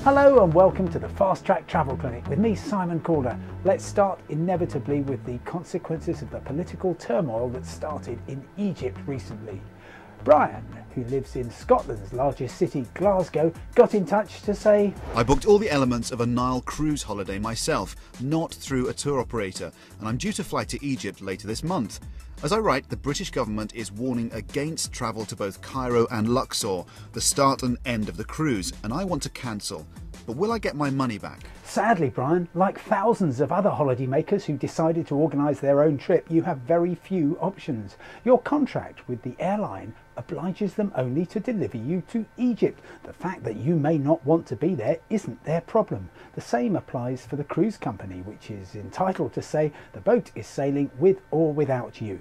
Hello and welcome to the Fast Track Travel Clinic with me, Simon Calder. Let's start inevitably with the consequences of the political turmoil that started in Egypt recently. Brian, who lives in Scotland's largest city, Glasgow, got in touch to say, I booked all the elements of a Nile cruise holiday myself, not through a tour operator, and I'm due to fly to Egypt later this month. As I write, the British government is warning against travel to both Cairo and Luxor, the start and end of the cruise, and I want to cancel. But will I get my money back? Sadly, Brian, like thousands of other holidaymakers who decided to organise their own trip, you have very few options. Your contract with the airline obliges them only to deliver you to Egypt. The fact that you may not want to be there isn't their problem. The same applies for the cruise company, which is entitled to say the boat is sailing with or without you.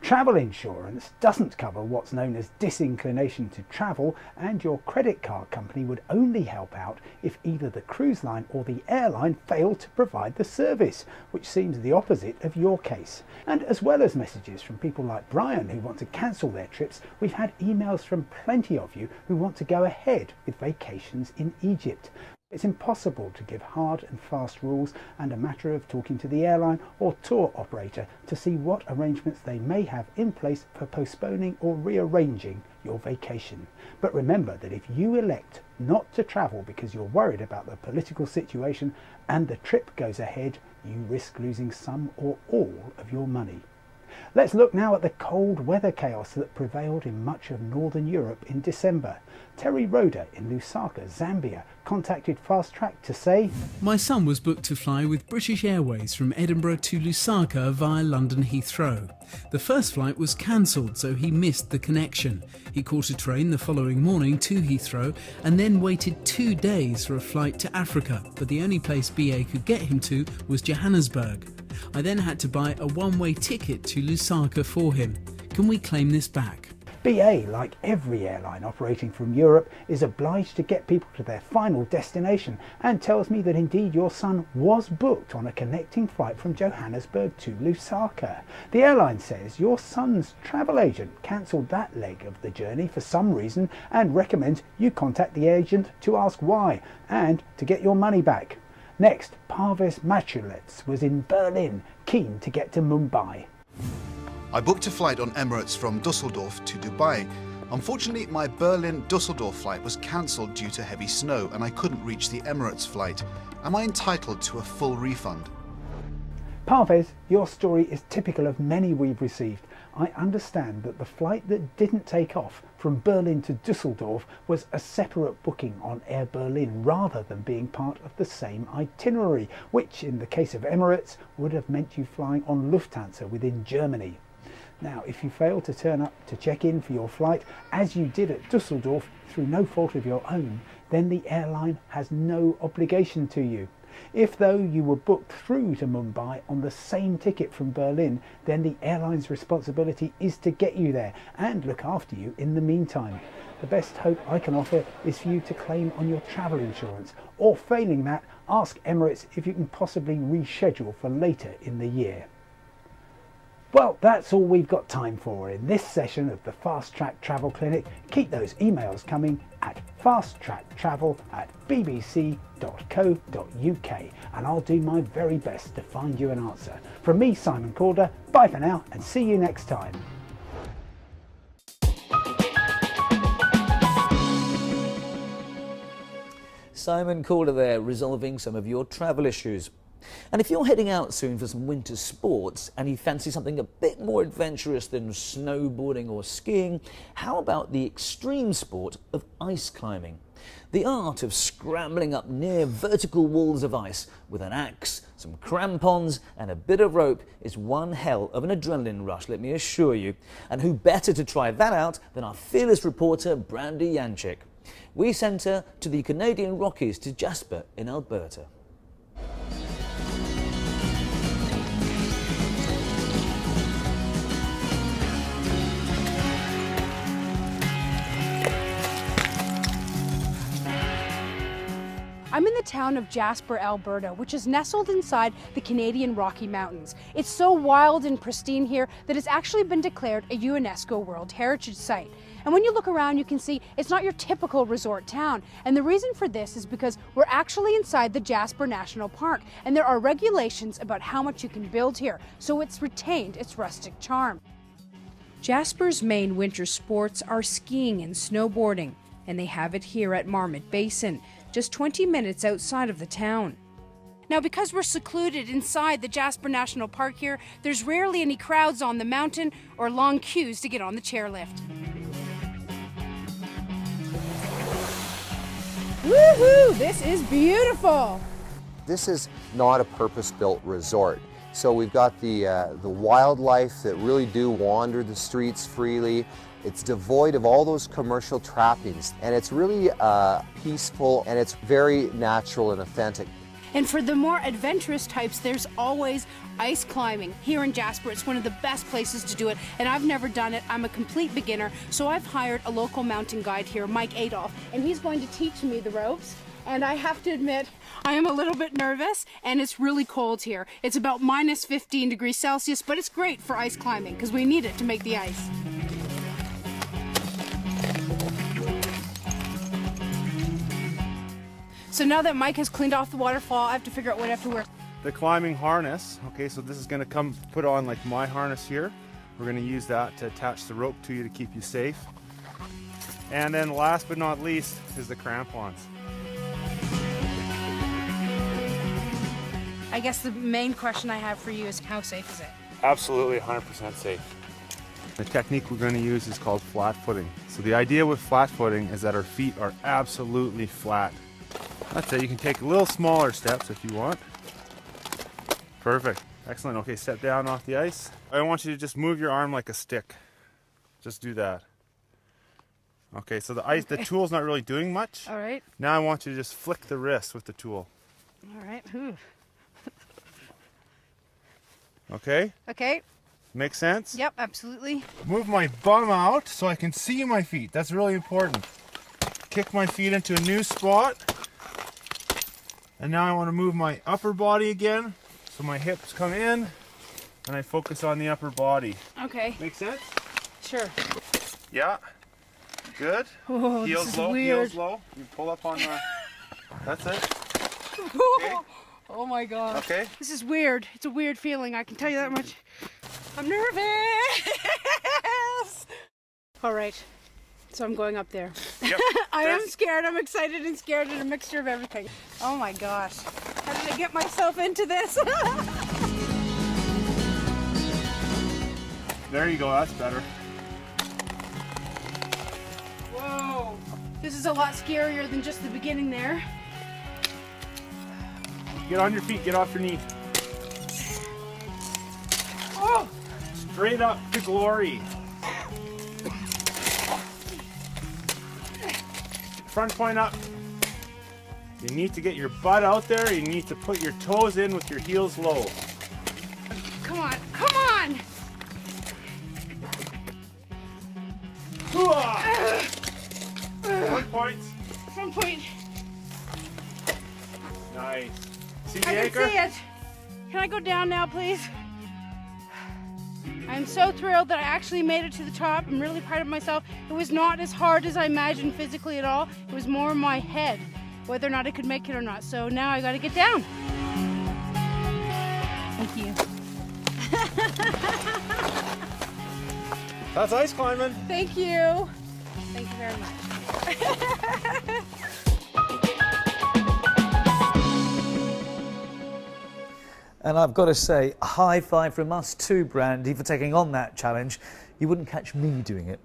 Travel insurance doesn't cover what's known as disinclination to travel, and your credit card company would only help out if either the cruise line or the airline failed to provide the service, which seems the opposite of your case. And as well as messages from people like Brian who want to cancel their trips, we've had emails from plenty of you who want to go ahead with vacations in Egypt. It's impossible to give hard and fast rules, and a matter of talking to the airline or tour operator to see what arrangements they may have in place for postponing or rearranging your vacation. But remember that if you elect not to travel because you're worried about the political situation and the trip goes ahead, you risk losing some or all of your money. Let's look now at the cold weather chaos that prevailed in much of Northern Europe in December. Terry Roda in Lusaka, Zambia, contacted Fast Track to say, my son was booked to fly with British Airways from Edinburgh to Lusaka via London Heathrow. The first flight was cancelled, so he missed the connection. He caught a train the following morning to Heathrow and then waited 2 days for a flight to Africa, but the only place BA could get him to was Johannesburg. I then had to buy a one-way ticket to Lusaka for him. Can we claim this back? BA, like every airline operating from Europe, is obliged to get people to their final destination, and tells me that indeed your son was booked on a connecting flight from Johannesburg to Lusaka. The airline says your son's travel agent cancelled that leg of the journey for some reason and recommends you contact the agent to ask why and to get your money back. Next, Parves Machulets was in Berlin, keen to get to Mumbai. I booked a flight on Emirates from Dusseldorf to Dubai. Unfortunately, my Berlin-Dusseldorf flight was cancelled due to heavy snow and I couldn't reach the Emirates flight. Am I entitled to a full refund? Parves, your story is typical of many we've received. I understand that the flight that didn't take off from Berlin to Dusseldorf was a separate booking on Air Berlin rather than being part of the same itinerary, which in the case of Emirates would have meant you flying on Lufthansa within Germany. Now, if you fail to turn up to check in for your flight, as you did at Dusseldorf through no fault of your own, then the airline has no obligation to you. If, though, you were booked through to Mumbai on the same ticket from Berlin, then the airline's responsibility is to get you there and look after you in the meantime. The best hope I can offer is for you to claim on your travel insurance, or failing that, ask Emirates if you can possibly reschedule for later in the year. Well, that's all we've got time for in this session of the Fast Track Travel Clinic. Keep those emails coming at fasttracktravel@bbc.co.uk and I'll do my very best to find you an answer. From me, Simon Calder, bye for now and see you next time. Simon Calder there, resolving some of your travel issues. And if you're heading out soon for some winter sports and you fancy something a bit more adventurous than snowboarding or skiing, how about the extreme sport of ice climbing? The art of scrambling up near vertical walls of ice with an axe, some crampons and a bit of rope is one hell of an adrenaline rush, let me assure you. And who better to try that out than our fearless reporter Brandy Yanchik. We sent her to the Canadian Rockies to Jasper in Alberta. I'm in the town of Jasper, Alberta, which is nestled inside the Canadian Rocky Mountains. It's so wild and pristine here that it's actually been declared a UNESCO World Heritage Site. And when you look around, you can see it's not your typical resort town. And the reason for this is because we're actually inside the Jasper National Park, and there are regulations about how much you can build here, so it's retained its rustic charm. Jasper's main winter sports are skiing and snowboarding, and they have it here at Marmot Basin, just 20 minutes outside of the town. Now, because we're secluded inside the Jasper National Park here, there's rarely any crowds on the mountain or long queues to get on the chairlift. Woohoo! This is beautiful! This is not a purpose-built resort. So we've got the wildlife that really do wander the streets freely. It's devoid of all those commercial trappings, and it's really peaceful, and it's very natural and authentic. And for the more adventurous types, there's always ice climbing. Here in Jasper, it's one of the best places to do it, and I've never done it. I'm a complete beginner, so I've hired a local mountain guide here, Mike Adolph, and he's going to teach me the ropes. And I have to admit, I am a little bit nervous, and it's really cold here. It's about minus 15 degrees Celsius, but it's great for ice climbing because we need it to make the ice. So now that Mike has cleaned off the waterfall, I have to figure out what I have to wear. The climbing harness, okay, so this is going to come put on like my harness here. We're going to use that to attach the rope to you to keep you safe. And then last but not least is the crampons. I guess the main question I have for you is how safe is it? Absolutely 100% safe. The technique we're going to use is called flat footing. So the idea with flat footing is that our feet are absolutely flat. That's it. You can take little smaller steps if you want. Perfect. Excellent. Okay, step down off the ice. I want you to just move your arm like a stick. Just do that. Okay, so the tool's not really doing much. All right. Now I want you to just flick the wrist with the tool. All right. Ooh. Okay? Okay. Makes sense? Yep, absolutely. Move my bum out so I can see my feet. That's really important. Kick my feet into a new spot. And now I want to move my upper body again. So my hips come in and I focus on the upper body. Okay. Make sense? Sure. Yeah. Good. Oh, Heels this is low, weird. heels low. You pull up on the... That's it. Okay. Oh my god. Okay. This is weird. It's a weird feeling, I can tell you that much. I'm nervous! Alright, so I'm going up there. Yep. I am scared, I'm excited and scared and a mixture of everything. Oh my gosh. How did I get myself into this? There you go, that's better. Whoa. This is a lot scarier than just the beginning there. Get on your feet, get off your knee. Oh! Straight up to glory. Front point up. You need to get your butt out there. You need to put your toes in with your heels low. Come on, come on! One point. 1 point. Nice. See the I anchor? can see it. Can I go down now, please? I'm so thrilled that I actually made it to the top. I'm really proud of myself. It was not as hard as I imagined physically at all. It was more in my head, whether or not I could make it or not. So now I gotta get down. Thank you. That's ice climbing. Thank you. Thank you very much. And I've got to say, a high five from us too, Brandy, for taking on that challenge. You wouldn't catch me doing it.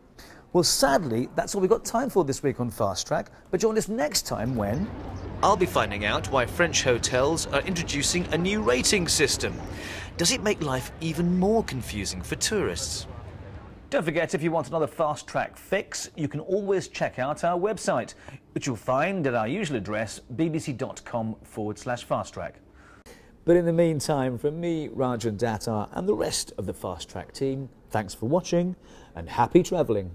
Well, sadly, that's all we've got time for this week on Fast Track, but join us next time when... I'll be finding out why French hotels are introducing a new rating system. Does it make life even more confusing for tourists? Don't forget, if you want another Fast Track fix, you can always check out our website, which you'll find at our usual address, bbc.com/fasttrack. But in the meantime, from me, Rajan Datar, and the rest of the Fast Track team, thanks for watching and happy travelling.